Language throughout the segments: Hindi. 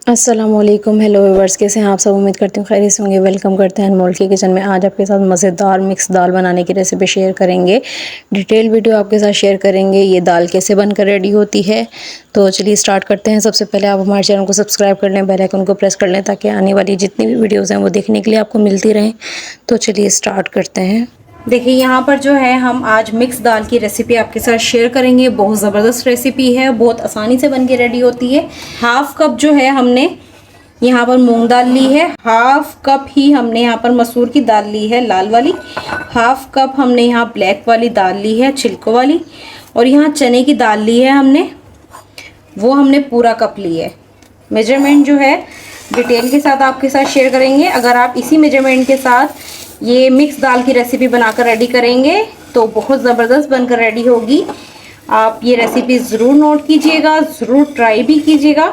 अस्सलामुअलैकुम, हेलो व्यूवर्स, कैसे हैं आप सब। उम्मीद करती हूँ खैरियत से होंगे। वेलकम करते हैं अनमोल की किचन में। आज आपके साथ मज़ेदार मिक्स दाल बनाने की रेसिपी शेयर करेंगे। डिटेल वीडियो आपके साथ शेयर करेंगे ये दाल कैसे बनकर रेडी होती है। तो चलिए स्टार्ट करते हैं। सबसे पहले आप हमारे चैनल को सब्सक्राइब कर लें, बेल आइकन को प्रेस कर लें ताकि आने वाली जितनी भी वीडियोज़ हैं वो देखने के लिए आपको मिलती रहें। तो चलिए स्टार्ट करते हैं। देखिए यहाँ पर जो है हम आज मिक्स दाल की रेसिपी आपके साथ शेयर करेंगे। बहुत ज़बरदस्त रेसिपी है, बहुत आसानी से बन के रेडी होती है। हाफ कप जो है हमने यहाँ पर मूंग दाल ली है, हाफ कप ही हमने यहाँ पर मसूर की दाल ली है लाल वाली, हाफ कप हमने यहाँ ब्लैक वाली दाल ली है छिलकों वाली, और यहाँ चने की दाल ली है हमने, वो हमने पूरा कप ली है। मेजरमेंट जो है डिटेल के साथ आपके साथ शेयर करेंगे। अगर आप इसी मेजरमेंट के साथ ये मिक्स दाल की रेसिपी बनाकर रेडी करेंगे तो बहुत ज़बरदस्त बनकर रेडी होगी। आप ये रेसिपी ज़रूर नोट कीजिएगा, ज़रूर ट्राई भी कीजिएगा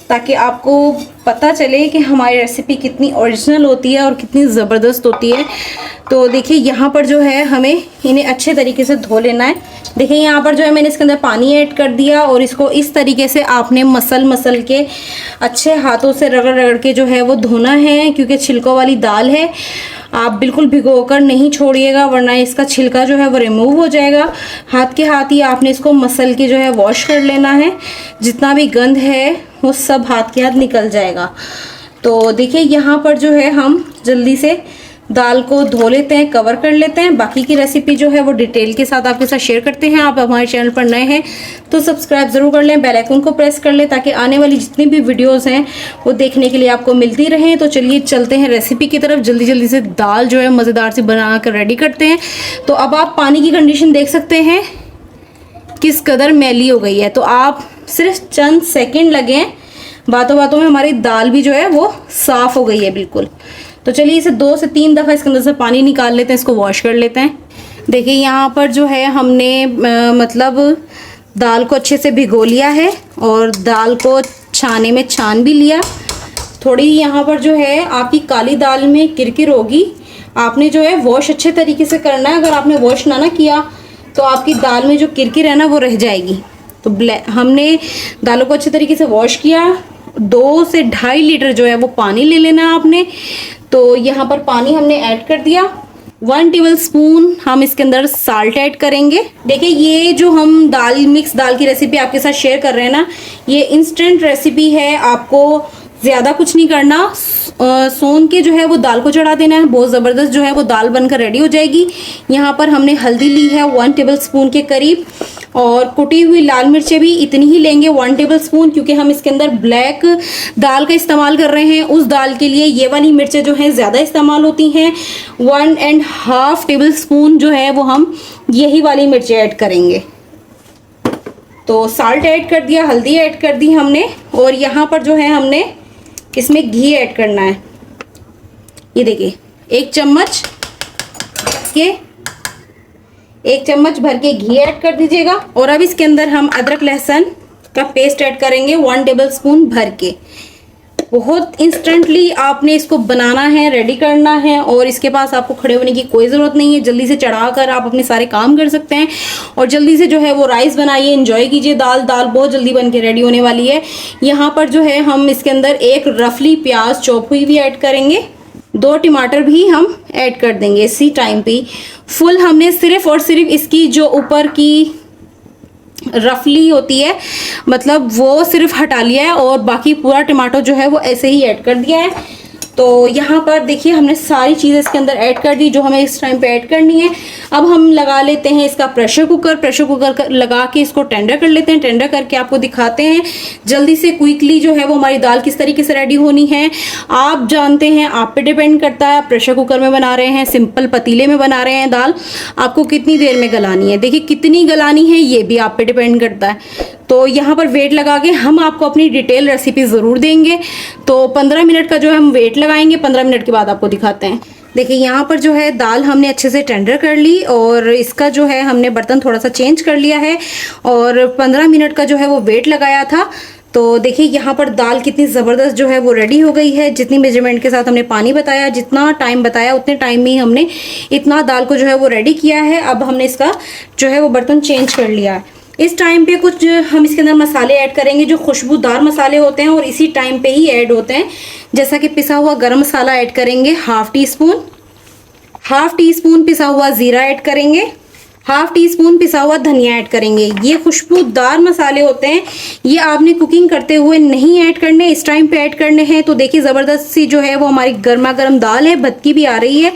ताकि आपको पता चले कि हमारी रेसिपी कितनी ओरिजिनल होती है और कितनी ज़बरदस्त होती है। तो देखिए यहाँ पर जो है हमें इन्हें अच्छे तरीके से धो लेना है। देखिए यहाँ पर जो है मैंने इसके अंदर पानी ऐड कर दिया और इसको इस तरीके से आपने मसल के अच्छे हाथों से रगड़ रगड़ के जो है वो धोना है, क्योंकि छिलकों वाली दाल है। आप बिल्कुल भिगोकर नहीं छोड़िएगा वरना इसका छिलका जो है वो रिमूव हो जाएगा। हाथ के हाथ ही आपने इसको मसल के जो है वॉश कर लेना है। जितना भी गंद है वो सब हाथ के हाथ निकल जाएगा। तो देखिए यहाँ पर जो है हम जल्दी से दाल को धो लेते हैं, कवर कर लेते हैं। बाकी की रेसिपी जो है वो डिटेल के साथ आपके साथ शेयर करते हैं। आप हमारे चैनल पर नए हैं तो सब्सक्राइब ज़रूर कर लें, बेल आइकन को प्रेस कर लें ताकि आने वाली जितनी भी वीडियोस हैं वो देखने के लिए आपको मिलती रहें। तो चलिए चलते हैं रेसिपी की तरफ। जल्दी जल्दी से दाल जो है मज़ेदार सी बना कर रेडी करते हैं। तो अब आप पानी की कंडीशन देख सकते हैं किस कदर मैली हो गई है। तो आप सिर्फ चंद सेकेंड लगे हैं, बातों बातों में हमारी दाल भी जो है वो साफ़ हो गई है बिल्कुल। तो चलिए इसे 2 से 3 दफ़ा इसके अंदर से पानी निकाल लेते हैं, इसको वॉश कर लेते हैं। देखिए यहाँ पर जो है हमने मतलब दाल को अच्छे से भिगो लिया है और दाल को छाने में छान भी लिया। थोड़ी यहाँ पर जो है आपकी काली दाल में किरकिर होगी, आपने जो है वॉश अच्छे तरीके से करना है। अगर आपने वॉश ना किया तो आपकी दाल में जो किरकिर है ना वो रह जाएगी। तो हमने दालों को अच्छे तरीके से वॉश किया। 2 से 2.5 लीटर जो है वो पानी ले लेना है आपने। तो यहाँ पर पानी हमने ऐड कर दिया। 1 टेबल स्पून हम इसके अंदर साल्ट ऐड करेंगे। देखिए ये जो हम मिक्स दाल की रेसिपी आपके साथ शेयर कर रहे हैं ना, ये इंस्टेंट रेसिपी है। आपको ज़्यादा कुछ नहीं करना, सोन के जो है वो दाल को चढ़ा देना है। बहुत ज़बरदस्त जो है वो दाल बनकर रेडी हो जाएगी। यहाँ पर हमने हल्दी ली है 1 टेबल स्पून के करीब, और कुटी हुई लाल मिर्चें भी इतनी ही लेंगे 1 टेबल स्पून, क्योंकि हम इसके अंदर ब्लैक दाल का इस्तेमाल कर रहे हैं। उस दाल के लिए ये वाली मिर्चें जो हैं ज़्यादा इस्तेमाल होती हैं। 1.5 टेबल स्पून जो है वो हम यही वाली मिर्चें ऐड करेंगे। तो साल्ट ऐड कर दिया, हल्दी ऐड कर दी हमने, और यहाँ पर जो है हमने इसमें घी ऐड करना है। ये देखिए 1 चम्मच के 1 चम्मच भर के घी ऐड कर दीजिएगा। और अब इसके अंदर हम अदरक लहसुन का पेस्ट ऐड करेंगे 1 टेबल स्पून भर के। बहुत इंस्टेंटली आपने इसको बनाना है, रेडी करना है, और इसके पास आपको खड़े होने की कोई ज़रूरत नहीं है। जल्दी से चढ़ाकर आप अपने सारे काम कर सकते हैं और जल्दी से जो है वो राइस बनाइए, एंजॉय कीजिए। दाल बहुत जल्दी बन के रेडी होने वाली है। यहाँ पर जो है हम इसके अंदर एक रफली प्याज चॉप हुई भी ऐड करेंगे, 2 टमाटर भी हम ऐड कर देंगे इसी टाइम पे। फुल हमने सिर्फ और सिर्फ इसकी जो ऊपर की रफली होती है मतलब वो सिर्फ हटा लिया है, और बाकी पूरा टमाटर जो है वो ऐसे ही ऐड कर दिया है। तो यहाँ पर देखिए हमने सारी चीज़ें इसके अंदर ऐड कर दी जो हमें इस टाइम पे ऐड करनी है। अब हम लगा लेते हैं इसका प्रेशर कुकर लगा के इसको टेंडर कर लेते हैं। टेंडर करके आपको दिखाते हैं जल्दी से क्विकली जो है वो हमारी दाल किस तरीके से रेडी होनी है। आप जानते हैं, आप पे डिपेंड करता है। प्रेशर कुकर में बना रहे हैं, सिंपल पतीले में बना रहे हैं दाल, आपको कितनी देर में गलानी है। देखिए कितनी गलानी है ये भी आप पे डिपेंड करता है। तो यहाँ पर वेट लगा के हम आपको अपनी डिटेल रेसिपी ज़रूर देंगे। तो 15 मिनट का जो है हम वेट लगाएंगे, 15 मिनट के बाद आपको दिखाते हैं। देखिए यहाँ पर जो है दाल हमने अच्छे से टेंडर कर ली और इसका जो है हमने बर्तन थोड़ा सा चेंज कर लिया है और 15 मिनट का जो है वो वेट लगाया था। तो देखिए यहाँ पर दाल कितनी ज़बरदस्त जो है वो रेडी हो गई है। जितनी मेजरमेंट के साथ हमने पानी बताया, जितना टाइम बताया, उतने टाइम में ही हमने इतना दाल को जो है वो रेडी किया है। अब हमने इसका जो है वो बर्तन चेंज कर लिया है। इस टाइम पे कुछ हम इसके अंदर मसाले ऐड करेंगे जो खुशबूदार मसाले होते हैं और इसी टाइम पे ही ऐड होते हैं। जैसा कि पिसा हुआ गरम मसाला ऐड करेंगे हाफ टी स्पून पिसा हुआ ज़ीरा ऐड करेंगे, हाफ टी स्पून पिसा हुआ धनिया ऐड करेंगे। ये खुशबूदार मसाले होते हैं, ये आपने कुकिंग करते हुए नहीं ऐड करने, इस टाइम पे ऐड करने हैं। तो देखिए ज़बरदस्त सी जो है वो हमारी गर्मा गर्म दाल है, बदकी भी आ रही है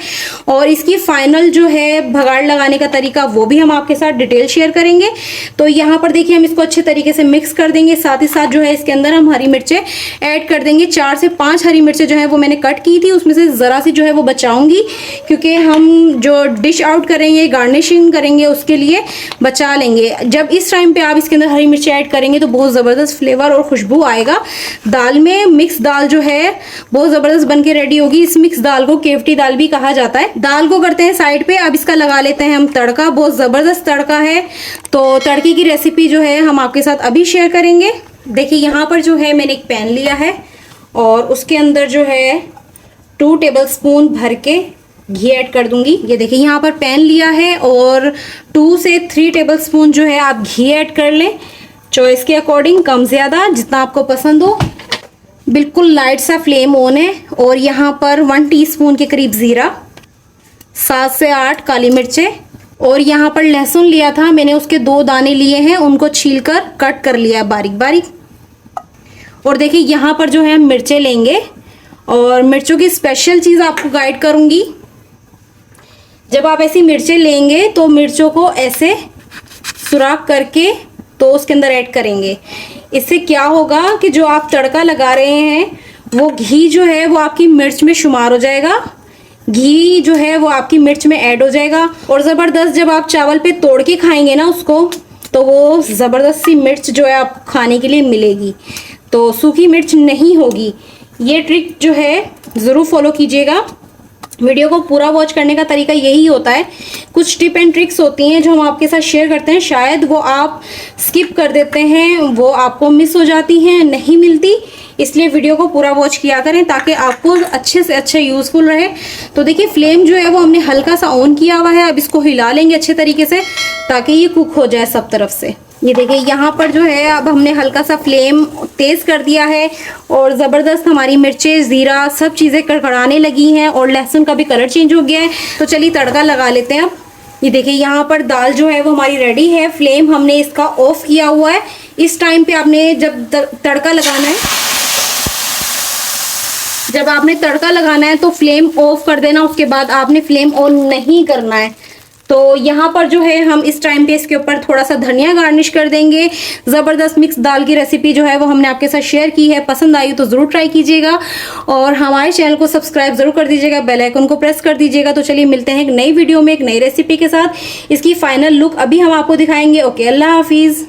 और इसकी फाइनल जो है भगाड़ लगाने का तरीका वो भी हम आपके साथ डिटेल शेयर करेंगे। तो यहाँ पर देखिए हम इसको अच्छे तरीके से मिक्स कर देंगे। साथ ही साथ जो है इसके अंदर हम हरी मिर्चें ऐड कर देंगे। 4 से 5 हरी मिर्चें जो है वो मैंने कट की थी, उसमें से ज़रा सी जो है वो बचाऊंगी क्योंकि हम जो डिश आउट करेंगे, गार्निशिंग करेंगे, उसके लिए बचा लेंगे। जब इस टाइम पे आप इसके अंदर हरी मिर्ची ऐड करेंगे तो बहुत ज़बरदस्त फ्लेवर और खुशबू आएगा दाल में। मिक्स दाल जो है बहुत ज़बरदस्त बन के रेडी होगी। इस मिक्स दाल को केवटी दाल भी कहा जाता है। दाल को करते हैं साइड पे, अब इसका लगा लेते हैं हम तड़का। बहुत ज़बरदस्त तड़का है, तो तड़के की रेसिपी जो है हम आपके साथ अभी शेयर करेंगे। देखिए यहाँ पर जो है मैंने एक पैन लिया है और उसके अंदर जो है 2 टेबलस्पून भर के घी ऐड कर दूंगी। ये देखिए यहाँ पर पैन लिया है और 2 से 3 टेबलस्पून जो है आप घी ऐड कर लें, चॉइस के अकॉर्डिंग, कम ज़्यादा जितना आपको पसंद हो। बिल्कुल लाइट सा फ्लेम ऑन है और यहाँ पर 1 टीस्पून के करीब ज़ीरा, 7 से 8 काली मिर्चें और यहाँ पर लहसुन लिया था मैंने, उसके 2 दाने लिए हैं, उनको छीलकर कट कर लिया बारीक बारीक। और देखिए यहाँ पर जो है हम मिर्चें लेंगे और मिर्चों की स्पेशल चीज़ आपको गाइड करूँगी। जब आप ऐसी मिर्चें लेंगे तो मिर्चों को ऐसे सुराख करके तो उसके अंदर ऐड करेंगे। इससे क्या होगा कि जो आप तड़का लगा रहे हैं वो घी जो है वो आपकी मिर्च में शुमार हो जाएगा, घी जो है वो आपकी मिर्च में ऐड हो जाएगा और ज़बरदस्त जब आप चावल पे तोड़ के खाएंगे ना उसको, तो वो ज़बरदस्त सी मिर्च जो है आप खाने के लिए मिलेगी, तो सूखी मिर्च नहीं होगी। ये ट्रिक जो है ज़रूर फॉलो कीजिएगा। वीडियो को पूरा वॉच करने का तरीका यही होता है। कुछ टिप एंड ट्रिक्स होती हैं जो हम आपके साथ शेयर करते हैं, शायद वो आप स्किप कर देते हैं, वो आपको मिस हो जाती हैं, नहीं मिलती। इसलिए वीडियो को पूरा वॉच किया करें ताकि आपको अच्छे से अच्छे यूज़फुल रहे। तो देखिए फ्लेम जो है वो हमने हल्का सा ऑन किया हुआ है। अब इसको हिला लेंगे अच्छे तरीके से ताकि ये कुक हो जाए सब तरफ से। ये देखिए यहाँ पर जो है अब हमने हल्का सा फ्लेम तेज़ कर दिया है और ज़बरदस्त हमारी मिर्चें, ज़ीरा सब चीज़ें कड़कड़ाने लगी हैं और लहसुन का भी कलर चेंज हो गया है। तो चलिए तड़का लगा लेते हैं अब। ये देखिए यहाँ पर दाल जो है वो हमारी रेडी है। फ्लेम हमने इसका ऑफ किया हुआ है। इस टाइम पे आपने जब तड़का लगाना है, जब आपने तड़का लगाना है तो फ्लेम ऑफ कर देना, उसके बाद आपने फ्लेम ऑन नहीं करना है। तो यहाँ पर जो है हम इस टाइम पे इसके ऊपर थोड़ा सा धनिया गार्निश कर देंगे। ज़बरदस्त मिक्स दाल की रेसिपी जो है वो हमने आपके साथ शेयर की है। पसंद आई तो ज़रूर ट्राई कीजिएगा और हमारे चैनल को सब्सक्राइब ज़रूर कर दीजिएगा, बेल आइकन को प्रेस कर दीजिएगा। तो चलिए मिलते हैं एक नई वीडियो में एक नई रेसिपी के साथ। इसकी फाइनल लुक अभी हम आपको दिखाएंगे। ओके, अल्लाह हाफिज़।